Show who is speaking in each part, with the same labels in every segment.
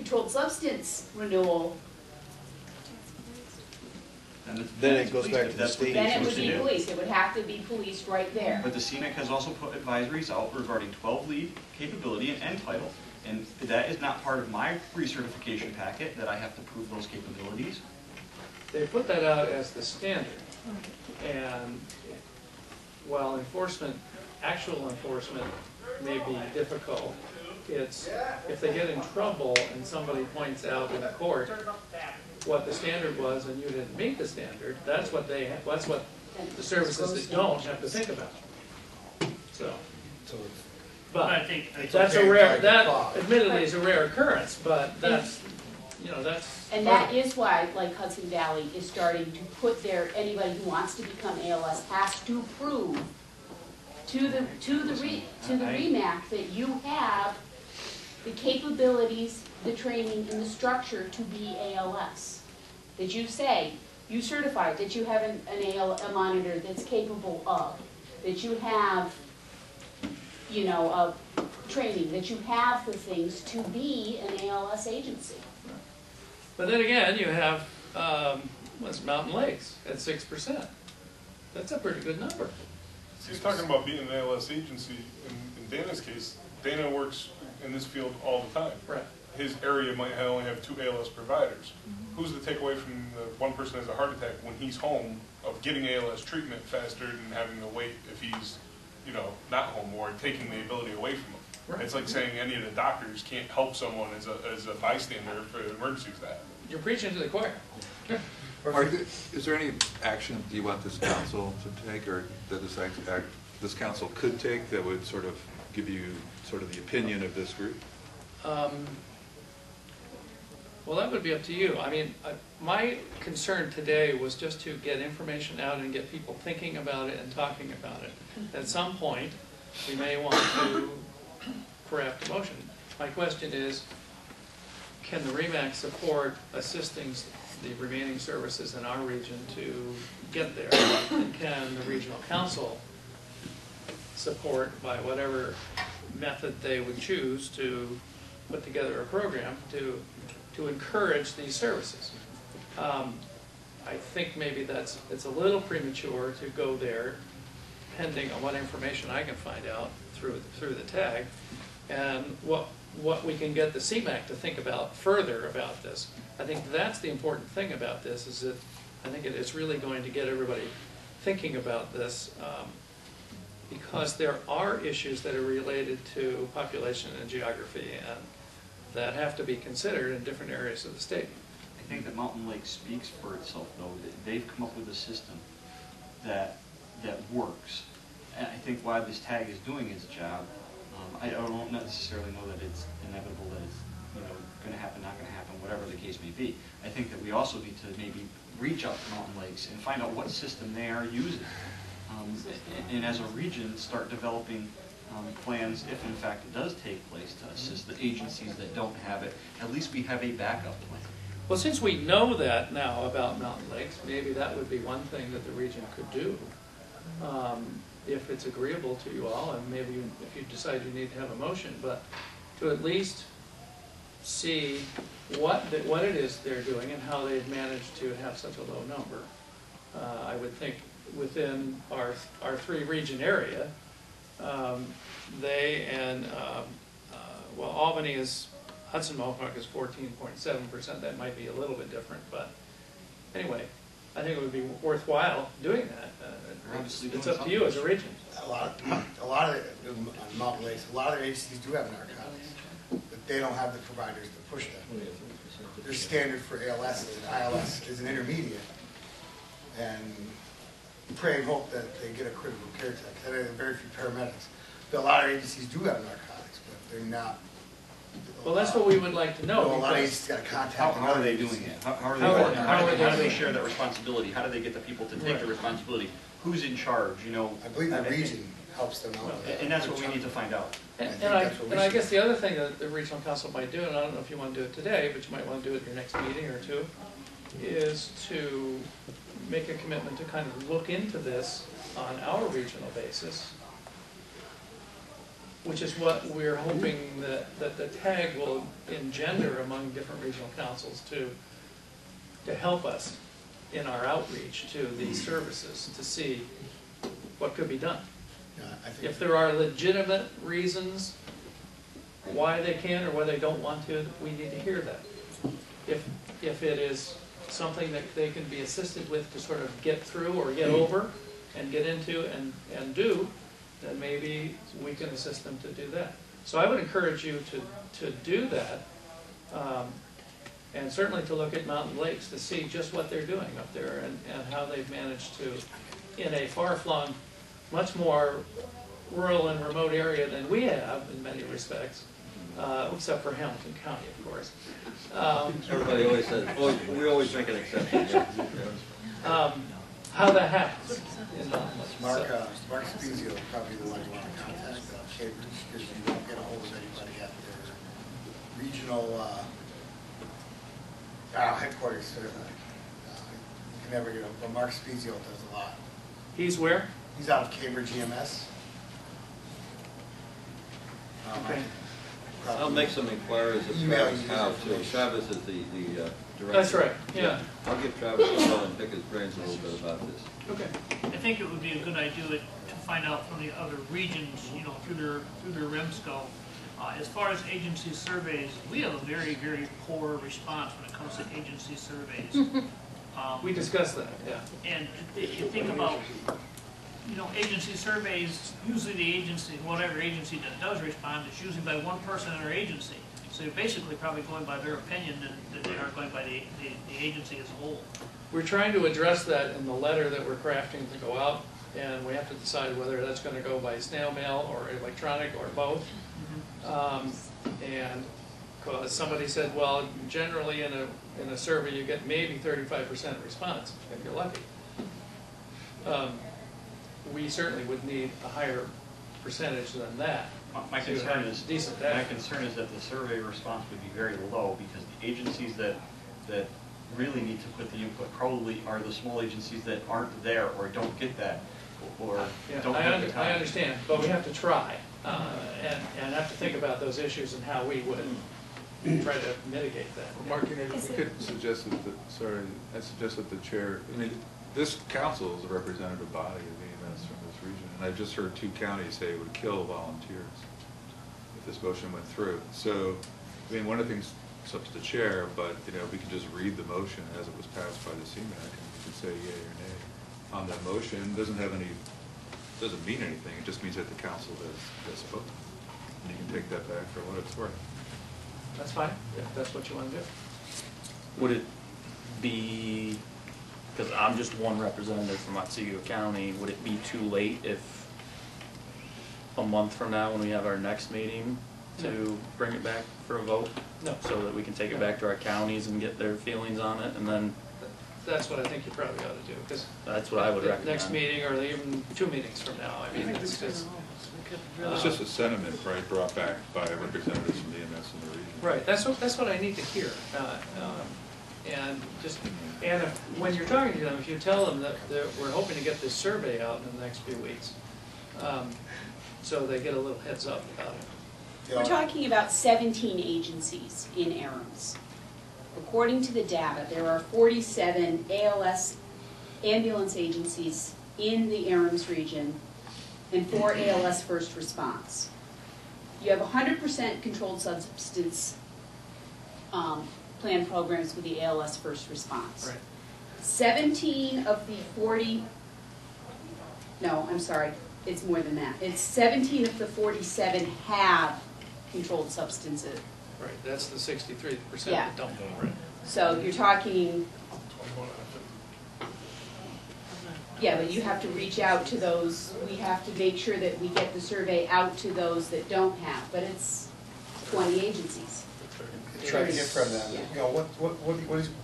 Speaker 1: controlled substance renewal,
Speaker 2: then it goes back to the state.
Speaker 1: then it would be police. It would have to be policed right there.
Speaker 3: But the CMAQ has also put advisories out regarding 12 lead capability and title, and that is not part of my recertification packet that I have to prove those capabilities.
Speaker 4: They put that out as the standard, and while enforcement, actual enforcement may be difficult, it's if they get in trouble and somebody points out in court what the standard was and you didn't meet the standard, that's what they have, that's what the services that don't have to think about. So, but
Speaker 5: I think
Speaker 4: that's a rare, that admittedly is a rare occurrence, but that's, you know, that's.
Speaker 1: And that is why, like, Hudson Valley is starting to put their, anybody who wants to become ALS has to prove to the REMAC that you have the capabilities, the training, and the structure to be ALS. That you say, you certify that you have a monitor that's capable of, that you have, you know, training, that you have the things to be an ALS agency.
Speaker 4: But then again, you have what's Mountain Lakes at 6%. That's a pretty good number.
Speaker 6: He's talking about being an ALS agency. In Dana's case, Dana works in this field all the time.
Speaker 4: Right.
Speaker 6: His area might only have 2 ALS providers. Who's to take away from the one person who has a heart attack when he's home of getting ALS treatment faster than having to wait if he's, you know, not home, or taking the ability away from him? Right. It's like saying any of the doctors can't help someone as a bystander for emergencies that happen.
Speaker 4: You're preaching to the choir.
Speaker 7: Is there any action do you want this council to take, or that this council could take, that would sort of give you sort of the opinion of this group?
Speaker 4: Well, that would be up to you. I mean, my concern today was just to get information out and get people thinking about it and talking about it. At some point, we may want to craft a motion. My question is, can the REMAC support assisting the remaining services in our region to get there? And can the regional council support, by whatever method they would choose, to put together a program to encourage these services? I think maybe it's a little premature to go there, depending on what information I can find out through the tag, and what we can get the CMAQ to think about further about this. I think that's the important thing about this, is that I think it's really going to get everybody thinking about this, because there are issues that are related to population and geography and that have to be considered in different areas of the state.
Speaker 3: I think that Mountain Lake speaks for itself, though. They've come up with a system that works. And I think why this tag is doing its job, I don't necessarily know that it's inevitable, that it's, you know, going to happen, not going to happen, whatever the case may be. I think that we also need to maybe reach out to Mountain Lakes and find out what system they are using. And as a region, start developing plans, if in fact it does take place, to assist the agencies that don't have it. At least we have a backup plan.
Speaker 4: Well, since we know that now about Mountain Lakes, maybe that would be one thing that the region could do, if it's agreeable to you all, and maybe if you decide you need to have a motion, but to at least see what it is they're doing and how they've managed to have such a low number. I would think within our 3-region area, they and well, Albany is, Hudson Mohawk is 14.7%. That might be a little bit different, but anyway, I think it would be worthwhile doing that. It's up to you as a region.
Speaker 8: A lot of Mountain Lakes, a lot of their agencies do have narcotics, but they don't have the providers to push them. Their standard for ALS and ILS is an intermediate, and pray and hope that they get a critical care tech. There are very few paramedics. But a lot of agencies do have narcotics, but they're not.
Speaker 4: Well, that's what we would like to know.
Speaker 8: A lot of agencies got to contact.
Speaker 3: How are they doing it? How do they share that responsibility? How do they get the people to take the responsibility? Who's in charge? You know,
Speaker 8: I believe the region helps them out.
Speaker 3: And that's what we need to find out.
Speaker 4: And I guess the other thing that the regional council might do, and I don't know if you want to do it today, but you might want to do it in your next meeting or two, is to make a commitment to kind of look into this on our regional basis which is what we're hoping that the tag will engender among different regional councils to help us in our outreach to these services to see what could be done.
Speaker 8: I think
Speaker 4: If there are legitimate reasons why they can or why they don't want to, we need to hear that. If it is something that they can be assisted with to sort of get through or get over and get into and do, then maybe we can assist them to do that. So I would encourage you to do that, and certainly to look at Mountain Lakes to see just what they're doing up there and how they've managed to, in a far-flung, much more rural and remote area than we have in many respects, except for Hamilton County, of course.
Speaker 5: Everybody always says, oh, we always make an exception. Yeah.
Speaker 4: How that happens in Mountain Lakes.
Speaker 8: Mark Spezio is probably the one you want to contact, Cambridge, because you won't get a hold of anybody at their regional headquarters. You can never get a, but Mark Spezio does a lot.
Speaker 4: He's where?
Speaker 8: He's out of Cambridge EMS.
Speaker 4: Okay.
Speaker 5: I'll make some inquiries of Travis Howe, too. Travis is the director.
Speaker 4: That's right, yeah.
Speaker 5: I'll give Travis a call and pick his brains a little bit about this.
Speaker 4: Okay.
Speaker 9: I think it would be a good idea to find out from the other regions, you know, through their REMS go. As far as agency surveys, we have a very, very poor response when it comes to agency surveys.
Speaker 4: We discussed that, yeah.
Speaker 9: And you think about, you know, agency surveys, usually the agency, whatever agency that does respond, is usually by one person in their agency. So you're basically probably going by their opinion than they are going by the agency as a whole.
Speaker 4: We're trying to address that in the letter that we're crafting to go out, and we have to decide whether that's going to go by snail mail or electronic or both. And because somebody said, well, generally in a survey you get maybe 35% response if you're lucky. We certainly would need a higher percentage than that.
Speaker 3: My concern is
Speaker 4: decent data.
Speaker 3: my concern is that the survey response would be very low because the agencies that really need to put the input probably are the small agencies that aren't there or don't get that or don't get the time.
Speaker 4: I understand, but we have to try and have to think about those issues and how we would try to mitigate that.
Speaker 7: Well, Mark, we could suggest that I suggest that the chair, I mean, this council is a representative body of EMS from this region, and I just heard 2 counties say it would kill volunteers if this motion went through. So, I mean, one of the things, it's up to the chair, but, you know, we can just read the motion as it was passed by the CMAC, and we can say yea or nay on that motion. It doesn't mean anything, it just means that the council has spoken. And you can take that back for what it's worth.
Speaker 4: That's fine, if that's what you want to do.
Speaker 10: Would it be, because I'm just one representative from Otsego County, would it be too late if a month from now when we have our next meeting to bring it back for a vote?
Speaker 4: No.
Speaker 10: So that we can take it back to our counties and get their feelings on it, and then?
Speaker 4: That's what I think you probably ought to do, because
Speaker 10: That's what I would recommend.
Speaker 4: next meeting or even 2 meetings from now, I mean, it's just.
Speaker 7: It's just a sentiment, right, brought back by representatives from the EMS in the region.
Speaker 4: Right, that's what I need to hear. And when you're talking to them, if you tell them that we're hoping to get this survey out in the next few weeks, so they get a little heads up about it.
Speaker 1: We're talking about 17 agencies in AAREMS. According to the data, there are 47 ALS ambulance agencies in the AAREMS region and 4 ALS first response. You have 100% controlled substance plan programs with the ALS first response.
Speaker 4: Right.
Speaker 1: 17 of the 40, no, I'm sorry, it's more than that. It's 17 of the 47 have controlled substances.
Speaker 4: Right, that's the 63%
Speaker 1: Yeah.
Speaker 4: that don't, right.
Speaker 1: So you're talking, yeah, but you have to reach out to those, we have to make sure that we get the survey out to those that don't have, but it's 20 agencies.
Speaker 8: Try to get from them,
Speaker 1: Yeah.
Speaker 8: you know,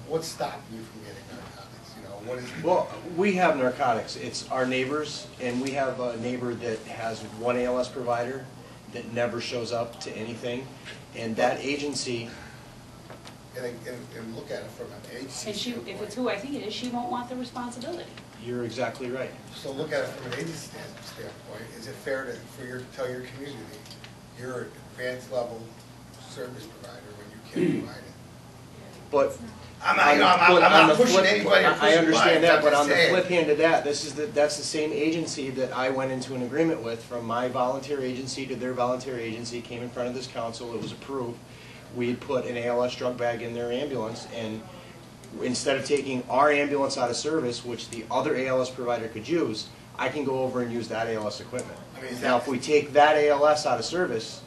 Speaker 8: what's stopping you from getting narcotics, you know, what is?
Speaker 2: Well, we have narcotics. It's our neighbors, and we have a neighbor that has one ALS provider that never shows up to anything, and that agency.
Speaker 8: And look at it from an agency
Speaker 1: And she, if
Speaker 8: standpoint.
Speaker 1: it's who I think it is, she won't want the responsibility.
Speaker 2: You're exactly right.
Speaker 8: So look at it from an agency standpoint. Is it fair to tell your community, you're an advanced level service provider when you can't provide it.
Speaker 2: But
Speaker 8: I'm not pushing anybody or
Speaker 2: I
Speaker 8: pushing
Speaker 2: understand
Speaker 8: buttons,
Speaker 2: that,
Speaker 8: I'm
Speaker 2: but
Speaker 8: just
Speaker 2: on the
Speaker 8: saying.
Speaker 2: flip hand of that, that's the same agency that I went into an agreement with, from my volunteer agency to their volunteer agency, came in front of this council, it was approved. We had put an ALS drug bag in their ambulance, and instead of taking our ambulance out of service, which the other ALS provider could use, I can go over and use that ALS equipment.
Speaker 8: I mean, is
Speaker 2: Now,
Speaker 8: that-
Speaker 2: if we take that ALS out of service,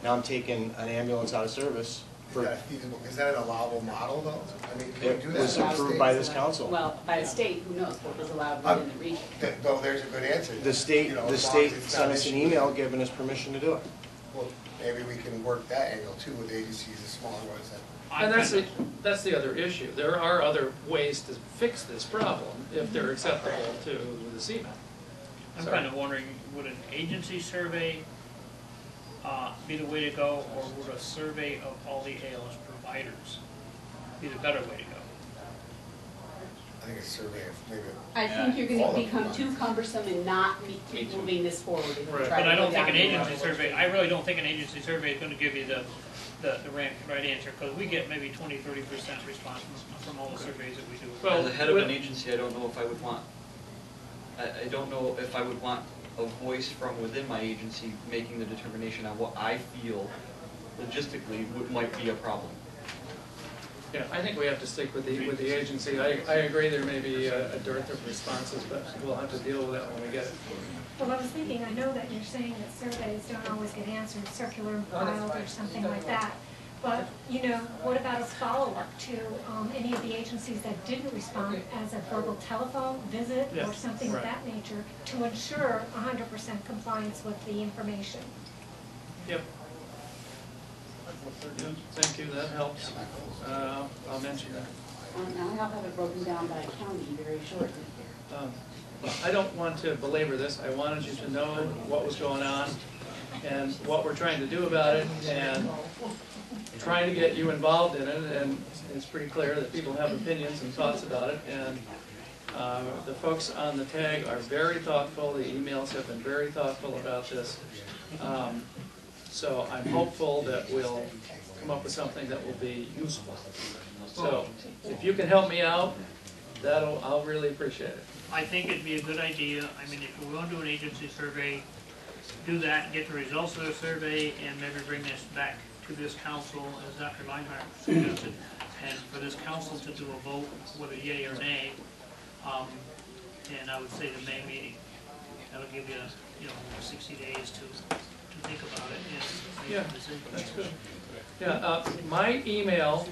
Speaker 2: now I'm taking an ambulance out of service.
Speaker 8: Is that feasible? Is that an allowable model though? I mean, can we
Speaker 2: It
Speaker 8: do that?
Speaker 2: was
Speaker 8: in our
Speaker 2: approved
Speaker 8: state?
Speaker 2: by this council.
Speaker 1: Well, by the state, who knows what was allowed within the region.
Speaker 8: Though there's a good answer.
Speaker 2: The state,
Speaker 8: You know,
Speaker 2: the
Speaker 8: as long
Speaker 2: state
Speaker 8: as it's
Speaker 2: sent
Speaker 8: not
Speaker 2: us an
Speaker 8: issued.
Speaker 2: email giving us permission to do it.
Speaker 8: Well, maybe we can work that angle too with agencies, the smaller ones that.
Speaker 4: And that's the other issue. There are other ways to fix this problem if they're acceptable to the CMAQ.
Speaker 9: I'm
Speaker 4: Sorry.
Speaker 9: kind of wondering, would an agency survey be the way to go, or would a survey of all the ALS providers be the better way to go?
Speaker 8: I think a survey of maybe.
Speaker 1: I think you're
Speaker 8: all
Speaker 1: gonna
Speaker 8: of
Speaker 1: become
Speaker 8: them.
Speaker 1: too cumbersome and not keep moving this forward if you
Speaker 4: Right.
Speaker 1: try
Speaker 9: But
Speaker 1: to
Speaker 9: I
Speaker 1: go
Speaker 9: don't think
Speaker 1: down
Speaker 9: an
Speaker 1: the
Speaker 9: agency
Speaker 1: road.
Speaker 9: survey, I really don't think an agency survey is gonna give you the right answer, because we get maybe 20–30% response from all the surveys that we do.
Speaker 4: Well,
Speaker 3: As the head of an
Speaker 4: with-
Speaker 3: agency, I don't know if I would want, I don't know if I would want a voice from within my agency making the determination on what I feel logistically might be a problem.
Speaker 4: Yeah, I think we have to stick with the agency. I agree there may be a dearth of responses, but we'll have to deal with that when we get it.
Speaker 11: Well, I was thinking, I know that you're saying that surveys don't always get answered, circular filed or something like that. But, you know, what about a follow-up to any of the agencies that didn't respond as a verbal telephone visit or
Speaker 4: Yes,
Speaker 11: something of
Speaker 4: right.
Speaker 11: that nature to ensure 100% compliance with the information?
Speaker 4: Yep. Yeah, thank you, that helps. I'll mention that.
Speaker 1: Now I'll have it broken down by county very shortly.
Speaker 4: I don't want to belabor this. I wanted you to know what was going on and what we're trying to do about it, and trying to get you involved in it. And it's pretty clear that people have opinions and thoughts about it. And the folks on the tag are very thoughtful. The emails have been very thoughtful about this. So I'm hopeful that we'll come up with something that will be useful. So if you can help me out, I'll really appreciate it.
Speaker 9: I think it'd be a good idea, I mean, if we're going to do an agency survey, do that, get the results of the survey, and maybe bring this back to this council, as Dr. Leinhardt suggested, and for this council to do a vote, whether yea or nay, and I would say the May meeting. That'll give you, 60 days to think about it and make a decision.
Speaker 4: That's good. Yeah, my email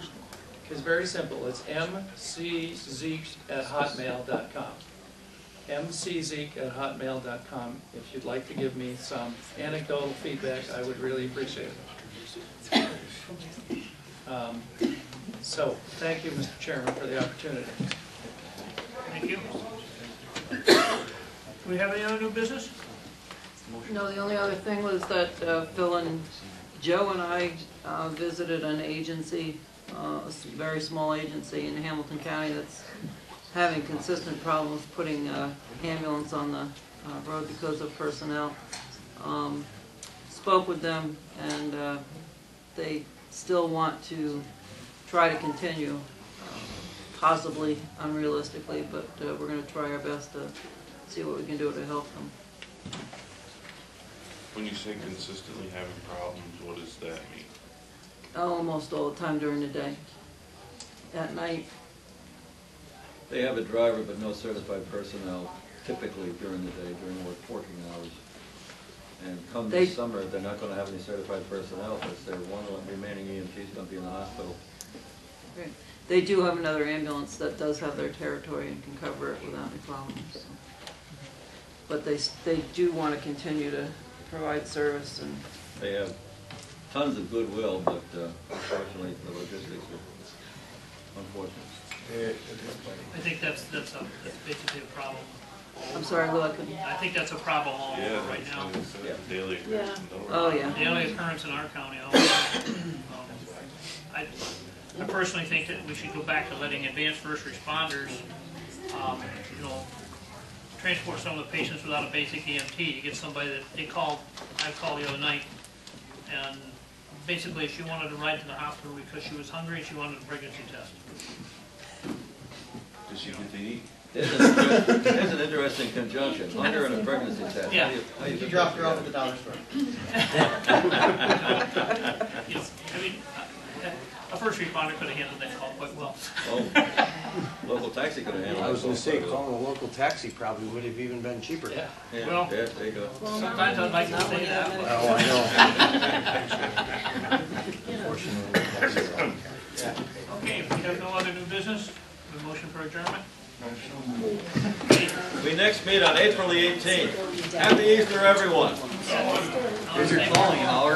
Speaker 4: is very simple. It's mczeke@hotmail.com. mczeke@hotmail.com. If you'd like to give me some anecdotal feedback, I would really appreciate it. So, thank you, Mr. Chairman, for the opportunity.
Speaker 9: Thank you. Do we have any other new business?
Speaker 12: No, the only other thing was that Phil and Joe and I visited an agency, a very small agency in Hamilton County that's having consistent problems putting ambulance on the road because of personnel. Spoke with them, and they still want to try to continue, possibly unrealistically, but we're going to try our best to see what we can do to help them.
Speaker 13: When you say consistently having problems, what does that mean?
Speaker 12: Almost all the time during the day. At night,
Speaker 5: They have a driver but no certified personnel typically during the day, during working hours. And come
Speaker 12: They-
Speaker 5: this summer, they're not gonna have any certified personnel because their one remaining EMT is gonna be in the hospital.
Speaker 12: they do have another ambulance that does have their territory and can cover it without any problems. So. But they do want to continue to provide service, and
Speaker 5: They have tons of goodwill, but unfortunately, the logistics are unfortunate.
Speaker 9: I think that's basically a problem.
Speaker 12: I'm sorry, Lou, I couldn't.
Speaker 9: I think that's a problem all over right now.
Speaker 13: It's a daily occurrence in Dover.
Speaker 12: Oh, yeah.
Speaker 9: The only occurrence in our county also. I personally think that we should go back to letting advanced first responders, transport some of the patients without a basic EMT. You get somebody that I called the other night, and basically she wanted to ride to the hospital because she was hungry and she wanted a pregnancy test.
Speaker 13: Does she get to eat?
Speaker 5: There's an interesting conjunction, hunger and a pregnancy test.
Speaker 9: Yeah.
Speaker 5: How do you
Speaker 2: You
Speaker 5: put
Speaker 2: dropped
Speaker 5: that
Speaker 2: her off at the
Speaker 5: together?
Speaker 2: dollar store.
Speaker 9: You know, I mean, a first responder could have handled that call quite well.
Speaker 5: Oh, local taxi could have handled it.
Speaker 2: I was gonna say, calling a local taxi probably would have even been cheaper.
Speaker 4: Yeah.
Speaker 5: Yeah,
Speaker 9: Well-
Speaker 5: yeah, there you go.
Speaker 9: Sometimes I'd like to say that, but
Speaker 2: Oh, I know.
Speaker 9: okay, if we have no other new business, a motion for adjournment?
Speaker 5: We next meet on April the 18th. Happy Easter, everyone.
Speaker 9: Here's your calling, Howard.